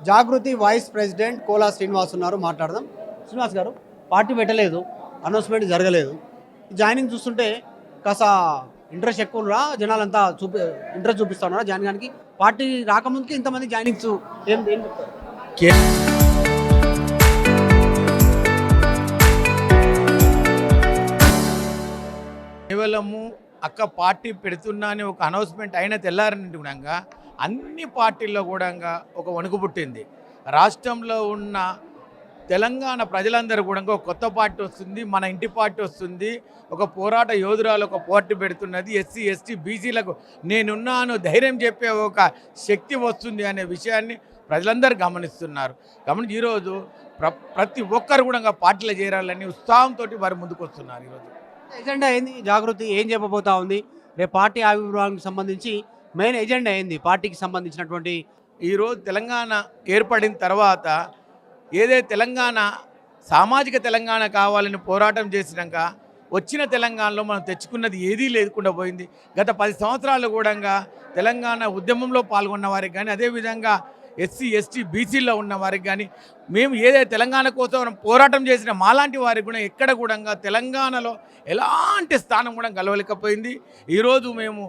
జాగృతి vice president Kola Srinivas ఉన్నారు, మాట్లాడదాం. శ్రీనివాస్ గారు, పార్టీ పెట్టలేదు, అనౌన్స్మెంట్ జరగలేదు, జాయినింగ్ చూస్తుంటే కాస్త ఇంట్రెస్ట్ ఎక్కువ జనాలంతా ఇంట్రెస్ట్ చూపిస్తా ఉన్నారా జాయినింగ్కి? పార్టీ రాకముందుకి ఇంతమంది జాయినింగ్స్ ఏం కేవలము అక్క పార్టీ పెడుతున్నా అని ఒక అనౌన్స్మెంట్ అయిన తెల్లారని కూడా అన్ని పార్టీల్లో కూడా ఒక వణుకు పుట్టింది. రాష్ట్రంలో ఉన్న తెలంగాణ ప్రజలందరూ కూడా ఒక కొత్త పార్టీ వస్తుంది, మన ఇంటి పార్టీ వస్తుంది, ఒక పోరాట యోధురాలు ఒక పార్టీ పెడుతున్నది, ఎస్సీ ఎస్టీ బీసీలకు నేనున్నాను ధైర్యం చెప్పే ఒక శక్తి వస్తుంది అనే విషయాన్ని ప్రజలందరూ గమనిస్తున్నారు. గమనించి ఈరోజు ప్రతి ఒక్కరు కూడా పార్టీలో చేరాలని ఉత్సాహంతో వారు ముందుకు వస్తున్నారు. ఈరోజు ఎజెండా ఏంది? జాగృతి ఏం చెప్పబోతా ఉంది? రేపు పార్టీ ఆవిర్భావానికి సంబంధించి మెయిన్ ఎజెండా ఏంది పార్టీకి సంబంధించినటువంటి? ఈరోజు తెలంగాణ ఏర్పడిన తర్వాత ఏదైతే తెలంగాణ సామాజిక తెలంగాణ కావాలని పోరాటం చేసినాక వచ్చిన తెలంగాణలో మనం తెచ్చుకున్నది ఏదీ లేకుండా పోయింది. గత 10 సంవత్సరాలు కూడా తెలంగాణ ఉద్యమంలో పాల్గొన్న వారికి కానీ, అదేవిధంగా ఎస్సీ ఎస్టీ బీసీలో ఉన్న వారికి కానీ, మేము ఏదైతే తెలంగాణ కోసం పోరాటం చేసిన మాలాంటి వారికి కూడా ఎక్కడ కూడా తెలంగాణలో ఎలాంటి స్థానం కూడా గెలవలేకపోయింది. ఈరోజు మేము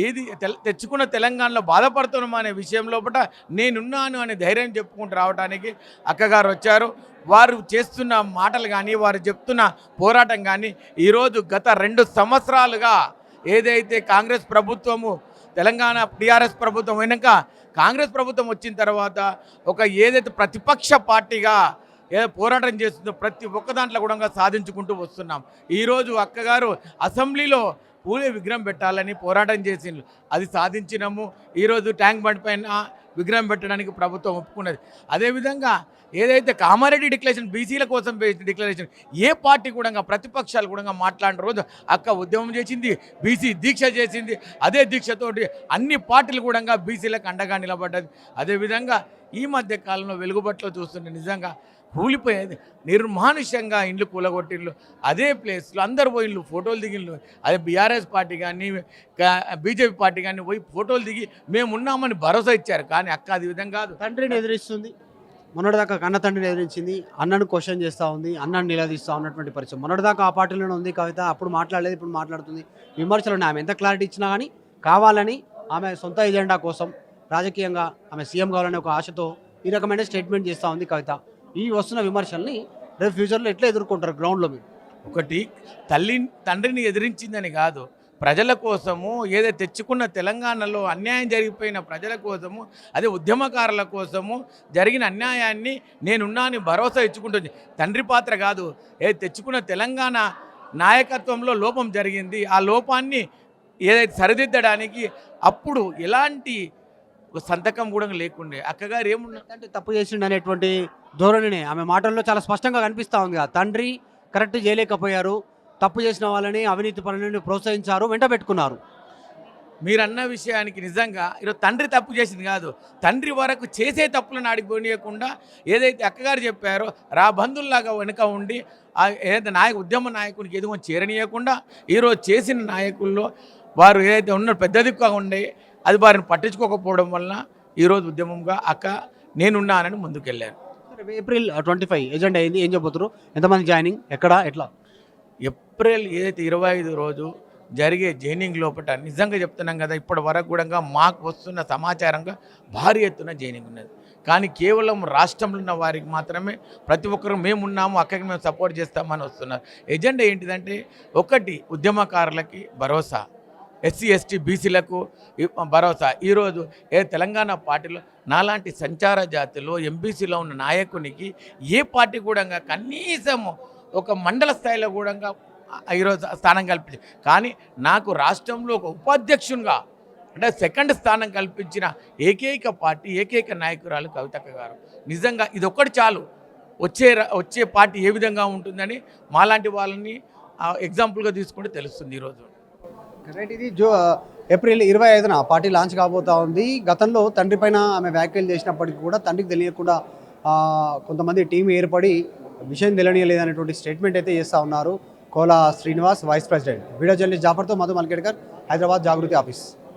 ఏది తెచ్చుకున్న తెలంగాణలో బాధపడుతున్నాం అనే విషయం లోపల నేనున్నాను అనే ధైర్యం చెప్పుకుంటూ రావడానికి అక్కగారు వచ్చారు. వారు చేస్తున్న మాటలు కానీ, వారు చెప్తున్న పోరాటం కానీ ఈరోజు గత 2 సంవత్సరాలుగా ఏదైతే కాంగ్రెస్ ప్రభుత్వము తెలంగాణ టీఆర్ఎస్ ప్రభుత్వం అయినాక కాంగ్రెస్ ప్రభుత్వం వచ్చిన తర్వాత ఒక ఏదైతే ప్రతిపక్ష పార్టీగా పోరాటం చేస్తుందో ప్రతి ఒక్క దాంట్లో కూడా సాధించుకుంటూ వస్తున్నాం. ఈరోజు అక్కగారు అసెంబ్లీలో పూలే విగ్రహం పెట్టాలని పోరాటం చేసిండ్రు, అది సాధించినాము. ఈరోజు ట్యాంక్ బండ్ పైన విగ్రహం పెట్టడానికి ప్రభుత్వం ఒప్పుకున్నది. అదేవిధంగా ఏదైతే కామారెడ్డి డిక్లరేషన్ బీసీల కోసం డిక్లరేషన్ ఏ పార్టీ కూడా ప్రతిపక్షాలు కూడా మాట్లాడిన రోజు అక్క ఉద్యమం చేసింది, బీసీ దీక్ష చేసింది. అదే దీక్షతోటి అన్ని పార్టీలు కూడా బీసీలకు అండగా నిలబడ్డది. అదేవిధంగా ఈ మధ్య కాలంలో వెలుగుబట్లో చూస్తుంటే నిజంగా కూలిపోయేది, నిర్మానుష్యంగా ఇండ్లు కూలగొట్టిండ్లు. అదే ప్లేస్లో అందరు పోయిండ్లు, ఫోటోలు దిగిండ్లు. అదే బీఆర్ఎస్ పార్టీ కానీ బీజేపీ పార్టీ కానీ పోయి ఫోటోలు దిగి మేమున్నామని భరోసా ఇచ్చారు. కానీ అక్క అది విధంగా కాదు, తండ్రిని ఎదిరిస్తుంది. మొన్నటిదాకా కన్న తండ్రిని ఎదిరించింది, అన్నను క్వశ్చన్ చేస్తూ ఉంది, అన్నను నిలదీస్తూ ఉన్నటువంటి పరిచయం. మొన్నటిదాకా ఆ పార్టీలోనే ఉంది కవిత, అప్పుడు మాట్లాడలేదు, ఇప్పుడు మాట్లాడుతుంది. విమర్శలు ఆమె ఎంత క్లారిటీ ఇచ్చినా కానీ కావాలని ఆమె సొంత ఎజెండా కోసం రాజకీయంగా ఆమె సీఎం కావాలనే ఒక ఆశతో ఈ రకమైన స్టేట్మెంట్ చేస్తూ ఉంది కవిత. ఈ వస్తున్న విమర్శల్ని రేపు ఫ్యూచర్లో ఎట్లా ఎదుర్కొంటారు గ్రౌండ్లో మీరు? ఒకటి తండ్రిని ఎదిరించిందని కాదు, ప్రజల కోసము ఏదైతే తెచ్చుకున్న తెలంగాణలో అన్యాయం జరిగిపోయిన ప్రజల కోసము, అదే ఉద్యమకారుల కోసము జరిగిన అన్యాయాన్ని నేనున్నాని భరోసా ఇచ్చుకుంటుంది. తండ్రి పాత్ర కాదు, తెచ్చుకున్న తెలంగాణ నాయకత్వంలో లోపం జరిగింది, ఆ లోపాన్ని ఏదైతే సరిదిద్దడానికి అప్పుడు ఎలాంటి సంతకం కూడా లేకుండే. అక్కగారు ఏముందంటే తప్పు చేసిండు అనేటువంటి ధోరణిని ఆమె మాటల్లో చాలా స్పష్టంగా కనిపిస్తూ ఉంది. తండ్రి కరెక్ట్ చేయలేకపోయారు, తప్పు చేసిన వాళ్ళని అవినీతి పనులను ప్రోత్సహించారు, వెంట పెట్టుకున్నారు. మీరన్న విషయానికి నిజంగా ఈరోజు తండ్రి తప్పు చేసింది కాదు, తండ్రి వరకు చేసే తప్పులను ఆడిపోనీయకుండా ఏదైతే అక్కగారు చెప్పారో రా బంధువుల్లాగా వెనుక ఉండి ఏదైతే ఉద్యమ నాయకునికి ఎదుగు చేరనీయకుండా ఈరోజు చేసిన నాయకుల్లో వారు ఏదైతే ఉన్న పెద్ద దిక్కుగా ఉండే అది వారిని పట్టించుకోకపోవడం వలన ఈరోజు ఉద్యమంగా అక్క నేనున్నానని ముందుకెళ్ళాను. ఏప్రిల్ 25 ఎజెండా అయింది, ఏం చెప్పబోతున్నారు? ఎంతమంది జాయినింగ్, ఎక్కడ, ఎట్లా? ఏప్రిల్ ఏదైతే 25 రోజు జరిగే జాయినింగ్ లోపల నిజంగా చెప్తున్నాం కదా, ఇప్పటి వరకు కూడా మాకు వస్తున్న సమాచారంగా భారీ ఎత్తున జాయినింగ్ ఉన్నది. కానీ కేవలం రాష్ట్రంలో ఉన్న వారికి మాత్రమే ప్రతి ఒక్కరు మేమున్నాము, అక్కడికి మేము సపోర్ట్ చేస్తామని వస్తున్నారు. ఎజెండా ఏంటిదంటే, ఒకటి ఉద్యమకారులకి భరోసా, ఎస్సీ ఎస్టీ బీసీలకు భరోసా. ఈరోజు తెలంగాణ పార్టీలో నాలాంటి సంచార జాతిలో ఎంబీసీలో ఉన్న నాయకునికి ఏ పార్టీ కూడా కనీసము ఒక మండల స్థాయిలో కూడా ఈరోజు స్థానం కల్పించి, కానీ నాకు రాష్ట్రంలో ఒక ఉపాధ్యక్షునిగా అంటే సెకండ్ స్థానం కల్పించిన ఏకైక పార్టీ ఏకైక నాయకురాలు కవితక్క గారు. నిజంగా ఇది ఒక్కటి చాలు, వచ్చే పార్టీ ఏ విధంగా ఉంటుందని మాలాంటి వాళ్ళని ఎగ్జాంపుల్గా తీసుకుంటే తెలుస్తుంది. ఈరోజు ఇది ఏప్రిల్ 25న పార్టీ లాంచ్ కాబోతా ఉంది. గతంలో తండ్రి పైన ఆమె వ్యాఖ్యలు చేసినప్పటికీ కూడా తండ్రికి తెలియకుండా కొంతమంది టీం ఏర్పడి విషయం తెలియలేదనేటువంటి స్టేట్మెంట్ అయితే చేస్తూ ఉన్నారు Kola Srinivas, vice president. Video journalist జాఫర్తో మధు మల్కేడ్కర్, హైదరాబాద్ జాగృతి ఆఫీస్.